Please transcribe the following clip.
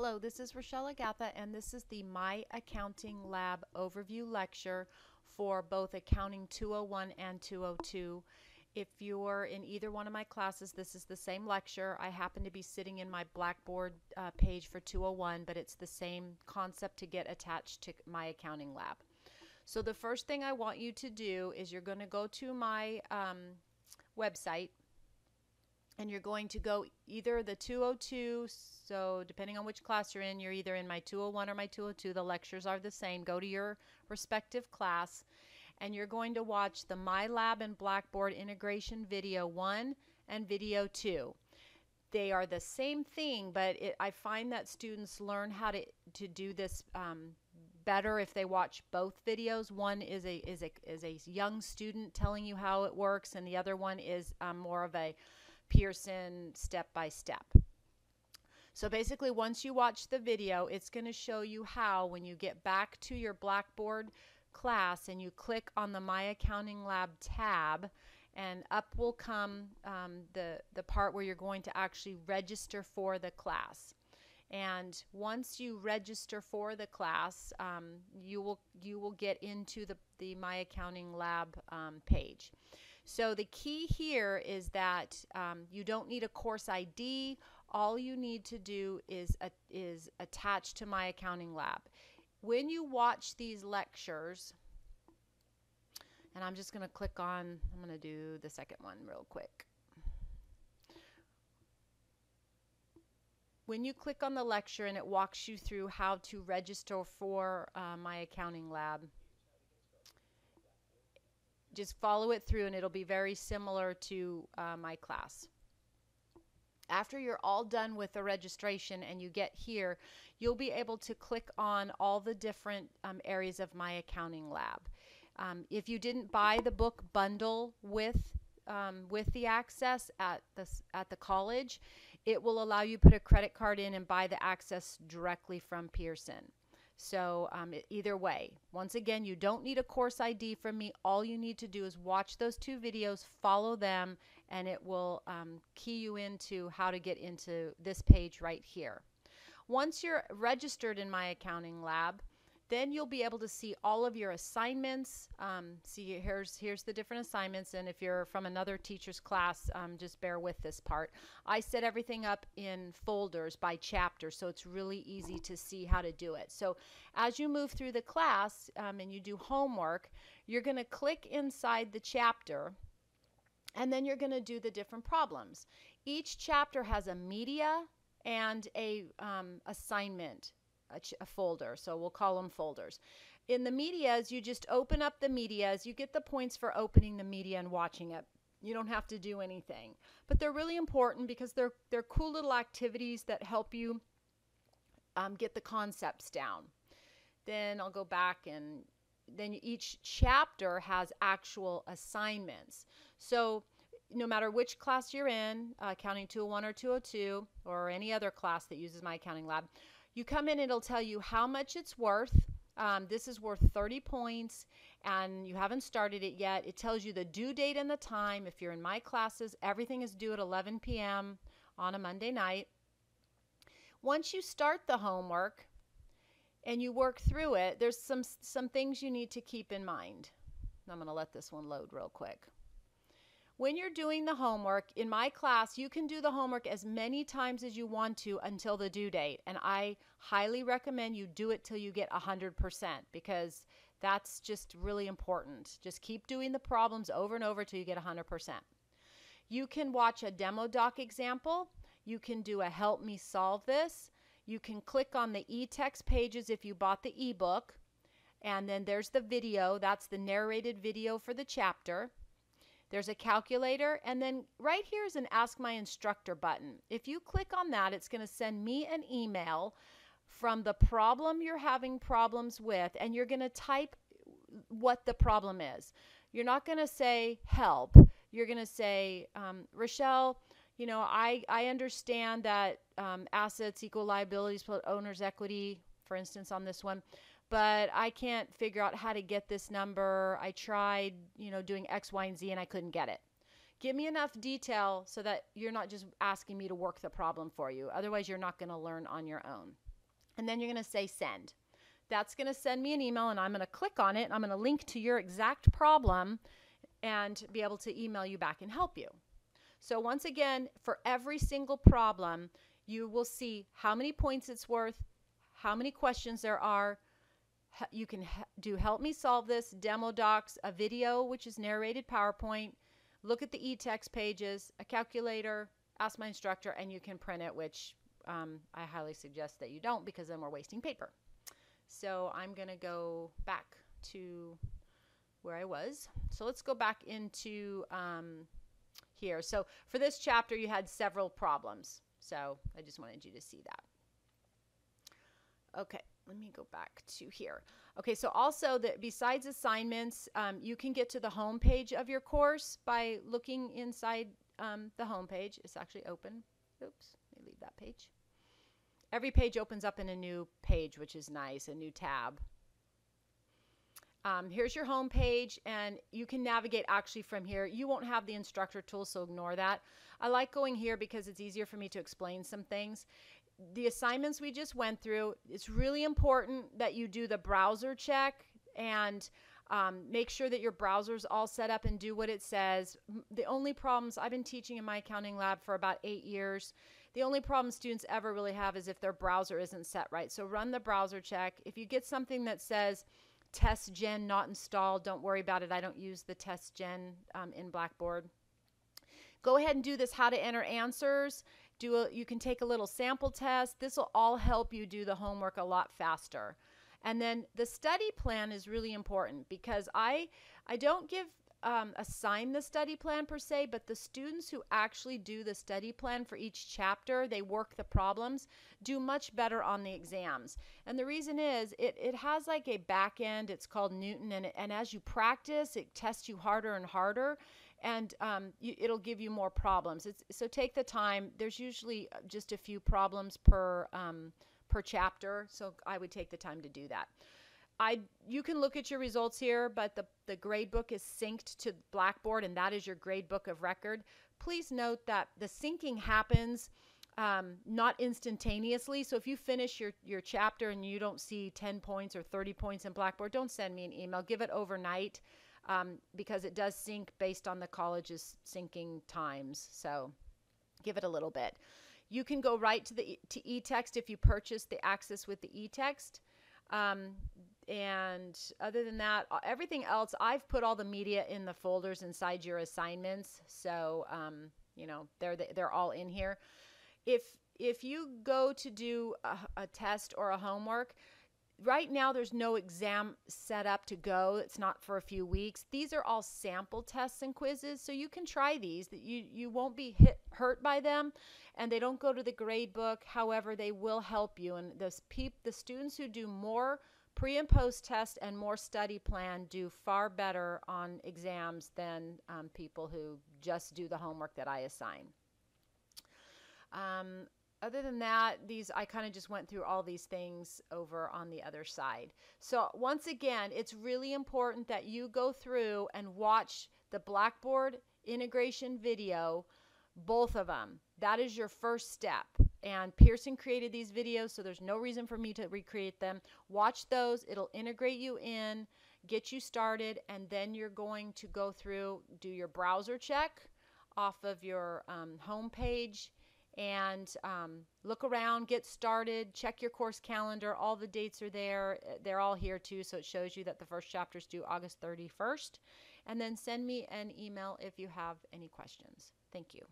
Hello, this is Rochelle Agatha, and this is the My Accounting Lab Overview lecture for both Accounting 201 and 202. If you're in either one of my classes, this is the same lecture. I happen to be sitting in my Blackboard page for 201, but it's the same concept to get attached to My Accounting Lab. So the first thing I want you to do is you're going to go to my website, and you're going to go either the 202, so depending on which class you're in, you're either in my 201 or my 202. The lectures are the same. Go to your respective class, and you're going to watch the My Lab and Blackboard integration video 1 and video 2. They are the same thing, but I find that students learn how to do this better if they watch both videos. One is a young student telling you how it works, and the other one is more of a Pearson step-by-step. So basically, once you watch the video, it's going to show you how, when you get back to your Blackboard class and you click on the My Accounting Lab tab, and up will come the part where you're going to actually register for the class. And once you register for the class, you will get into the My Accounting Lab page. So the key here is that you don't need a course ID. All you need to do is attach to My Accounting Lab. When you watch these lectures, and I'm just going to click on, I'm going to do the second one real quick. When you click on the lecture and it walks you through how to register for My Accounting Lab, just follow it through and it'll be very similar to my class. After you're all done with the registration and you get here, you'll be able to click on all the different areas of My Accounting Lab. If you didn't buy the book bundle with the access at the college, it will allow you to put a credit card in and buy the access directly from Pearson. So either way, once again, you don't need a course ID from me. All you need to do is watch those two videos, follow them, and it will key you into how to get into this page right here. Once you're registered in My Accounting Lab, then you'll be able to see all of your assignments. See, here's the different assignments, and if you're from another teacher's class, just bear with this part. I set everything up in folders by chapter, so it's really easy to see how to do it. So as you move through the class and you do homework, you're going to click inside the chapter, and then you're going to do the different problems. Each chapter has a media and a assignment, a folder, so we'll call them folders. In the medias, you just open up the medias. You get the points for opening the media and watching it. You don't have to do anything, but they're really important because they're cool little activities that help you get the concepts down. Then I'll go back, and then each chapter has actual assignments. So no matter which class you're in, Accounting 201 or 202, or any other class that uses My Accounting Lab, you come in, it'll tell you how much it's worth. This is worth 30 points, and you haven't started it yet. It tells you the due date and the time. If you're in my classes, everything is due at 11 p.m. on a Monday night. Once you start the homework and you work through it, there's some things you need to keep in mind. I'm going to let this one load real quick. When you're doing the homework, in my class, you can do the homework as many times as you want to until the due date. And I highly recommend you do it till you get 100%, because that's just really important. Just keep doing the problems over and over till you get 100%. You can watch a demo doc example. You can do a help me solve this. You can click on the e-text pages if you bought the ebook. And then there's the video. That's the narrated video for the chapter. There's a calculator, and then right here is an Ask My Instructor button. If you click on that, it's going to send me an email from the problem you're having problems with, and you're going to type what the problem is. You're not going to say help. You're going to say, Rochelle, you know, I understand that assets equal liabilities plus owner's equity, for instance, on this one, but I can't figure out how to get this number. I tried, you know, doing X, Y, and Z, and I couldn't get it. Give me enough detail so that you're not just asking me to work the problem for you. Otherwise, you're not going to learn on your own. and then you're going to say send. That's going to send me an email, and I'm going to click on it, and I'm going to link to your exact problem and be able to email you back and help you. So once again, for every single problem, you will see how many points it's worth, how many questions there are. You can do help me solve this, demo docs, a video, which is narrated PowerPoint, look at the e-text pages, a calculator, ask my instructor, and you can print it, which I highly suggest that you don't, because then we're wasting paper. So I'm going to go back to where I was. So let's go back into here. So for this chapter, you had several problems. So I just wanted you to see that. Okay, let me go back to here. Okay, so also besides assignments, you can get to the home page of your course by looking inside the home page. It's actually open. Oops, let me leave that page. Every page opens up in a new page, which is nice, a new tab. Here's your home page, and you can navigate actually from here. You won't have the instructor tool, so ignore that. I like going here because it's easier for me to explain some things. The assignments we just went through, it's really important that you do the browser check and make sure that your browser's all set up and do what it says. The only problems, I've been teaching in MyAcountingLab for about 8 years. The only problem students ever really have is if their browser isn't set right. So run the browser check. If you get something that says test gen not installed, don't worry about it. I don't use the test gen in Blackboard. Go ahead and do this how to enter answers. You can take a little sample test. This will all help you do the homework a lot faster. And then the study plan is really important, because I don't assign the study plan per se, but the students who actually do the study plan for each chapter, they work the problems, do much better on the exams. And the reason is it has like a back end. It's called Newton, and as you practice, it tests you harder and harder, and it'll give you more problems. So take the time. There's usually just a few problems per chapter, so I would take the time to do that. You can look at your results here, but the grade book is synced to Blackboard, and that is your grade book of record. Please note that the syncing happens not instantaneously. So if you finish your chapter and you don't see 10 points or 30 points in Blackboard, don't send me an email. Give it overnight, because it does sync based on the college's syncing times. So give it a little bit. You can go right to e-text if you purchase the access with the e-text. And other than that, everything else, I've put all the media in the folders inside your assignments. So, you know, they're all in here. If you go to do a test or a homework, right now there's no exam set up to go. It's not for a few weeks. These are all sample tests and quizzes, so you can try these. You won't be hurt by them, and they don't go to the grade book. However, they will help you. And the students who do more pre and post test and more study plan do far better on exams than people who just do the homework that I assign. Other than that, I kind of just went through all these things over on the other side. So once again, it's really important that you go through and watch the Blackboard integration video, both of them. That is your first step. And Pearson created these videos, so there's no reason for me to recreate them. Watch those. It'll integrate you in, get you started, and then you're going to go through, do your browser check off of your home page, and look around, get started, check your course calendar. All the dates are there. They're all here too, so it shows you that the first chapter is due August 31st. And then send me an email if you have any questions. Thank you.